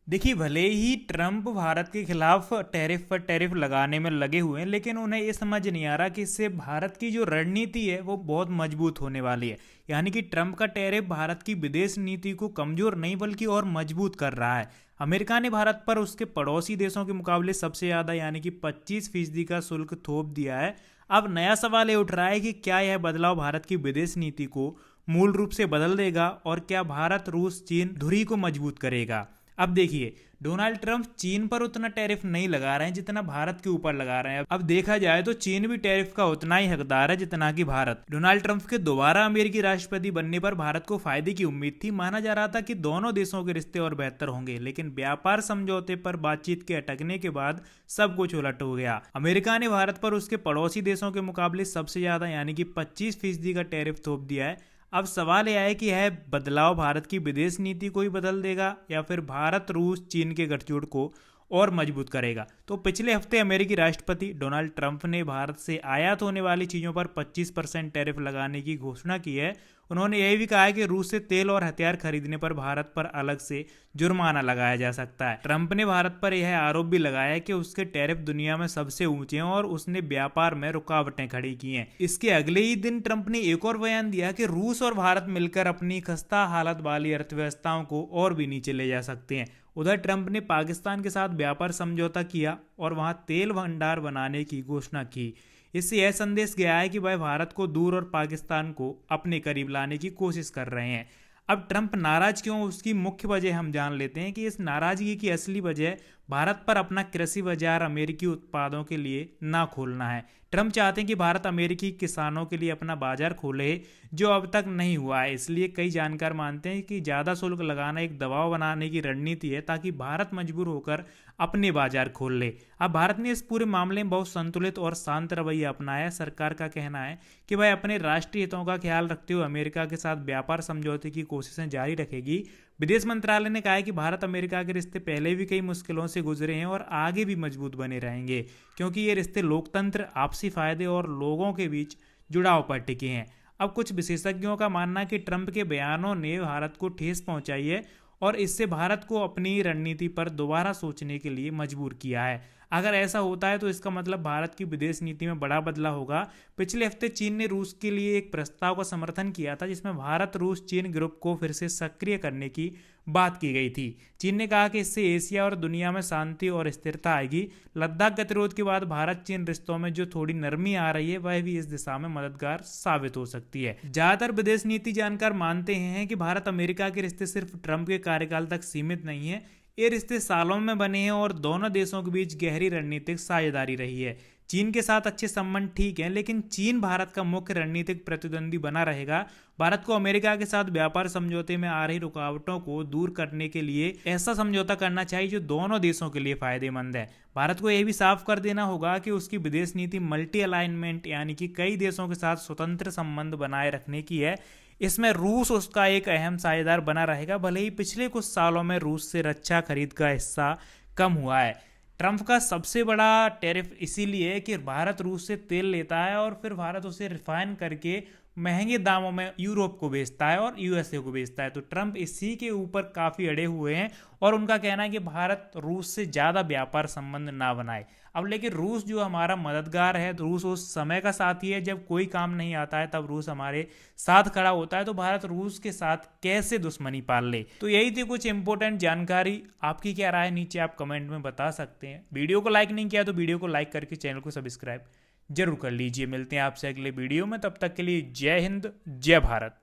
देखिए, भले ही ट्रंप भारत के खिलाफ टैरिफ पर टैरिफ लगाने में लगे हुए हैं, लेकिन उन्हें ये समझ नहीं आ रहा कि इससे भारत की जो रणनीति है वो बहुत मजबूत होने वाली है। यानी कि ट्रंप का टैरिफ भारत की विदेश नीति को कमजोर नहीं बल्कि और मजबूत कर रहा है। अमेरिका ने भारत पर उसके पड़ोसी देशों के मुकाबले सबसे ज़्यादा यानी कि 25% का शुल्क थोप दिया है। अब नया सवाल ये उठ रहा है कि क्या यह बदलाव भारत की विदेश नीति को मूल रूप से बदल देगा और क्या भारत रूस चीन धुरी को मजबूत करेगा। अब देखिए, डोनाल्ड ट्रंप चीन पर उतना टैरिफ नहीं लगा रहे हैं जितना भारत के ऊपर लगा रहे हैं। अब देखा जाए तो चीन भी टैरिफ का उतना ही हकदार है जितना कि भारत। डोनाल्ड ट्रंप के दोबारा अमेरिकी राष्ट्रपति बनने पर भारत को फायदे की उम्मीद थी। माना जा रहा था कि दोनों देशों के रिश्ते और बेहतर होंगे, लेकिन व्यापार समझौते पर बातचीत के अटकने के बाद सब कुछ उलट हो गया। अमेरिका ने भारत पर उसके पड़ोसी देशों के मुकाबले सबसे ज्यादा यानी कि 25% का टैरिफ थोप दिया है। अब सवाल यह है कि यह बदलाव भारत की विदेश नीति को ही बदल देगा या फिर भारत रूस चीन के गठजोड़ को और मजबूत करेगा। तो पिछले हफ्ते अमेरिकी राष्ट्रपति डोनाल्ड ट्रंप ने भारत से आयात होने वाली चीज़ों पर 25% टैरिफ लगाने की घोषणा की है। उन्होंने यह भी कहा है कि रूस से तेल और हथियार खरीदने पर भारत पर अलग से जुर्माना लगाया जा सकता है। ट्रंप ने भारत पर यह आरोप भी लगाया है कि उसके टैरिफ दुनिया में सबसे ऊंचे हैं और उसने व्यापार में रुकावटें खड़ी की हैं। इसके अगले ही दिन ट्रंप ने एक और बयान दिया कि रूस और भारत मिलकर अपनी खस्ता हालत वाली अर्थव्यवस्थाओं को और भी नीचे ले जा सकते हैं। उधर ट्रंप ने पाकिस्तान के साथ व्यापार समझौता किया और वहां तेल भंडार बनाने की घोषणा की। इससे यह संदेश गया है कि वह भारत को दूर और पाकिस्तान को अपने करीब लाने की कोशिश कर रहे हैं। अब ट्रंप नाराज क्यों, उसकी मुख्य वजह हम जान लेते हैं कि इस नाराजगी की असली वजह भारत पर अपना कृषि बाजार अमेरिकी उत्पादों के लिए ना खोलना है। ट्रंप चाहते हैं कि भारत अमेरिकी किसानों के लिए अपना बाजार खोले, जो अब तक नहीं हुआ है। इसलिए कई जानकार मानते हैं कि ज़्यादा शुल्क लगाना एक दबाव बनाने की रणनीति है ताकि भारत मजबूर होकर अपने बाजार खोल ले। अब भारत ने इस पूरे मामले में बहुत संतुलित और शांत रवैया अपनाया। सरकार का कहना है कि वह अपने राष्ट्रीय हितों का ख्याल रखते हुए अमेरिका के साथ व्यापार समझौते की कोशिशें जारी रखेगी। विदेश मंत्रालय ने कहा है कि भारत अमेरिका के रिश्ते पहले भी कई मुश्किलों से गुजरे हैं और आगे भी मजबूत बने रहेंगे, क्योंकि ये रिश्ते लोकतंत्र, आपसी फायदे और लोगों के बीच जुड़ाव पर टिके हैं। अब कुछ विशेषज्ञों का मानना है कि ट्रंप के बयानों ने भारत को ठेस पहुंचाई है और इससे भारत को अपनी रणनीति पर दोबारा सोचने के लिए मजबूर किया है। अगर ऐसा होता है तो इसका मतलब भारत की विदेश नीति में बड़ा बदलाव होगा। पिछले हफ्ते चीन ने रूस के लिए एक प्रस्ताव का समर्थन किया था जिसमें भारत रूस चीन ग्रुप को फिर से सक्रिय करने की बात की गई थी। चीन ने कहा कि इससे एशिया और दुनिया में शांति और स्थिरता आएगी। लद्दाख गतिरोध के बाद भारत चीन रिश्तों में जो थोड़ी नरमी आ रही है वह भी इस दिशा में मददगार साबित हो सकती है। ज्यादातर विदेश नीति जानकार मानते हैं कि भारत अमेरिका के रिश्ते सिर्फ ट्रंप के कार्यकाल तक सीमित नहीं है। ये रिश्ते सालों में बने हैं और दोनों देशों के बीच गहरी रणनीतिक साझेदारी रही है। चीन के साथ अच्छे संबंध ठीक हैं, लेकिन चीन भारत का मुख्य रणनीतिक प्रतिद्वंदी बना रहेगा। भारत को अमेरिका के साथ व्यापार समझौते में आ रही रुकावटों को दूर करने के लिए ऐसा समझौता करना चाहिए जो दोनों देशों के लिए फायदेमंद है। भारत को यह भी साफ कर देना होगा कि उसकी विदेश नीति मल्टी अलाइनमेंट यानी कि कई देशों के साथ स्वतंत्र संबंध बनाए रखने की है। इसमें रूस उसका एक अहम साझेदार बना रहेगा, भले ही पिछले कुछ सालों में रूस से रक्षा खरीद का हिस्सा कम हुआ है। ट्रंप का सबसे बड़ा टैरिफ इसीलिए है कि भारत रूस से तेल लेता है और फिर भारत उसे रिफाइन करके महंगे दामों में यूरोप को बेचता है और यूएसए को बेचता है। तो ट्रंप इसी के ऊपर काफ़ी अड़े हुए हैं और उनका कहना है कि भारत रूस से ज़्यादा व्यापार संबंध ना बनाए। अब लेकिन रूस जो हमारा मददगार है, रूस उस समय का साथी है जब कोई काम नहीं आता है तब रूस हमारे साथ खड़ा होता है। तो भारत रूस के साथ कैसे दुश्मनी पाल ले। तो यही थी कुछ इंपॉर्टेंट जानकारी। आपकी क्या राय, नीचे आप कमेंट में बता सकते हैं। वीडियो को लाइक नहीं किया तो वीडियो को लाइक करके चैनल को सब्सक्राइब जरूर कर लीजिए। मिलते हैं आपसे अगले वीडियो में, तब तक के लिए जय हिंद, जय भारत।